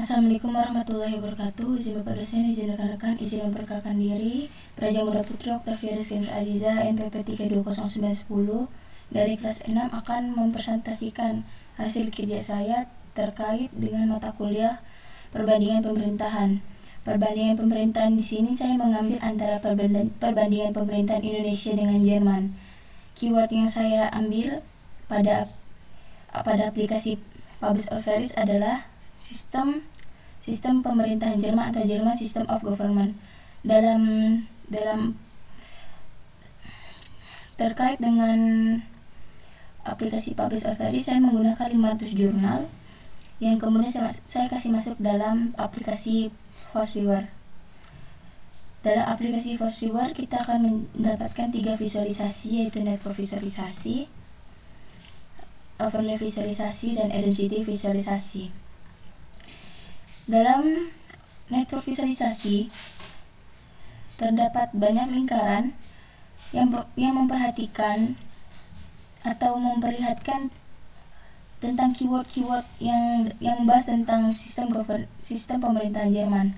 Assalamualaikum warahmatullahi wabarakatuh. Izin Bapak dosen, izin rekan-rekan, izin memperkenalkan diri. Praja Muda Putri Oktavia Rizky Aziza NPP 320910 dari kelas 6 akan mempresentasikan hasil kerja saya terkait dengan mata kuliah perbandingan pemerintahan. Perbandingan pemerintahan di sini saya mengambil antara perbandingan pemerintahan Indonesia dengan Jerman. Keyword yang saya ambil pada aplikasi Publish Office adalah sistem pemerintahan Jerman atau Jerman System of Government. Dalam terkait dengan aplikasi Publish Office, saya menggunakan 500 jurnal yang kemudian saya kasih masuk dalam aplikasi Host-Viewer. Dalam aplikasi Host-Viewer kita akan mendapatkan 3 visualisasi, yaitu network visualisasi, overlay visualisasi, dan identity visualisasi. Dalam network visualisasi terdapat banyak lingkaran yang memperhatikan atau memperlihatkan tentang keyword-keyword yang membahas tentang sistem pemerintahan Jerman.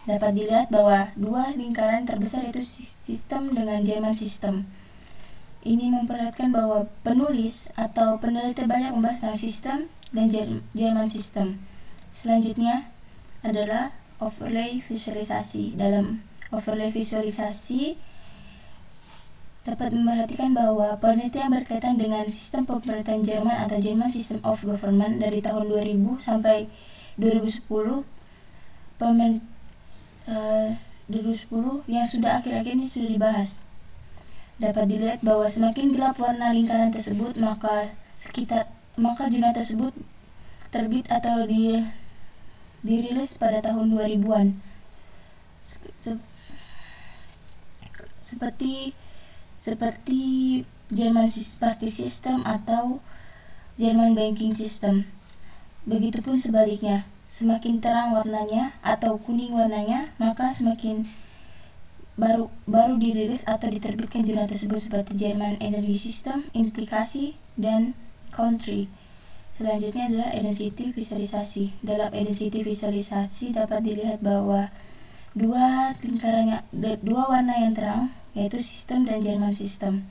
Dapat dilihat bahwa 2 lingkaran terbesar yaitu sistem dengan Jerman System. Ini memperlihatkan bahwa penulis atau peneliti banyak membahas tentang sistem dan Jerman System. Selanjutnya adalah overlay visualisasi. Dalam overlay visualisasi dapat memperhatikan bahwa penelitian berkaitan dengan sistem pemerintahan Jerman atau German System of Government dari tahun 2000 sampai 2010 yang sudah akhir-akhir ini sudah dibahas. Dapat dilihat bahwa semakin gelap warna lingkaran tersebut, maka jurnal tersebut terbit atau dirilis pada tahun 2000-an. Seperti German Party System atau German Banking System. Begitupun sebaliknya, semakin terang warnanya atau kuning warnanya, maka semakin baru dirilis atau diterbitkan jurnal tersebut, seperti German Energy System, Implikasi, dan Country. Selanjutnya adalah identity visualisasi. Dalam identity visualisasi dapat dilihat bahwa dua warna yang terang, yaitu sistem dan Jerman System.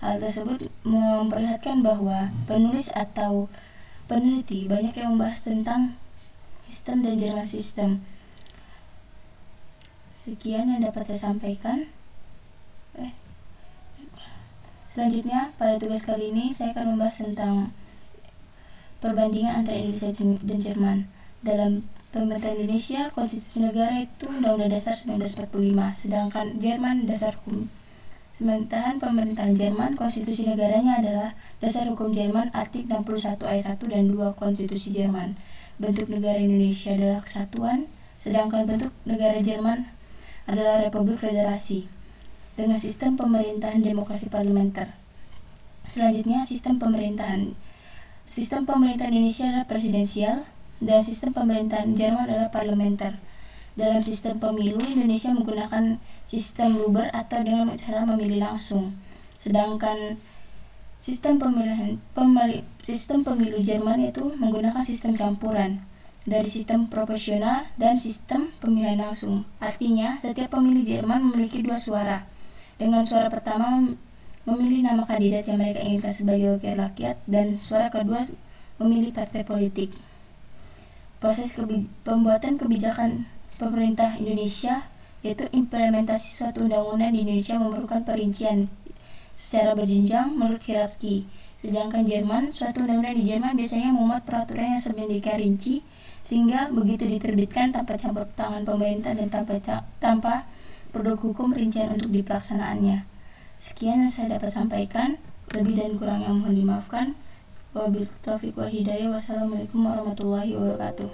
Hal tersebut memperlihatkan bahwa penulis atau peneliti banyak yang membahas tentang sistem dan Jerman System. Sekian yang dapat saya sampaikan. Selanjutnya, pada tugas kali ini saya akan membahas tentang perbandingan antara Indonesia dan Jerman. Dalam pemerintahan Indonesia, konstitusi negara itu Undang-Undang Dasar 1945, sedangkan Jerman dasar hukum. Sementara pemerintahan Jerman, konstitusi negaranya adalah Dasar Hukum Jerman artikel 61 ayat 1 dan 2 Konstitusi Jerman. Bentuk negara Indonesia adalah kesatuan, sedangkan bentuk negara Jerman adalah Republik Federasi dengan sistem pemerintahan demokrasi parlementer. Selanjutnya, sistem pemerintahan. Sistem pemerintahan Indonesia adalah presidensial dan sistem pemerintahan Jerman adalah parlementer. Dalam sistem pemilu, Indonesia menggunakan sistem luber atau dengan cara memilih langsung. Sedangkan sistem pemilu Jerman itu menggunakan sistem campuran dari sistem proporsional dan sistem pemilihan langsung. Artinya, setiap pemilih Jerman memiliki 2 suara. Dengan suara pertama memilih nama kandidat yang mereka inginkan sebagai wakil rakyat, dan suara kedua memilih partai politik. Proses pembuatan kebijakan pemerintah Indonesia, yaitu implementasi suatu undang-undang di Indonesia, memerlukan perincian secara berjenjang menurut hierarki. Sedangkan Jerman, suatu undang-undang di Jerman biasanya memuat peraturan yang sedemikian rinci sehingga begitu diterbitkan tanpa campur tangan pemerintah dan tanpa produk hukum rincian untuk dipelaksanaannya. Sekian yang saya dapat sampaikan, lebih dan kurang yang mohon dimaafkan. Wabillahi taufiq wal hidayah. Wassalamualaikum warahmatullahi wabarakatuh.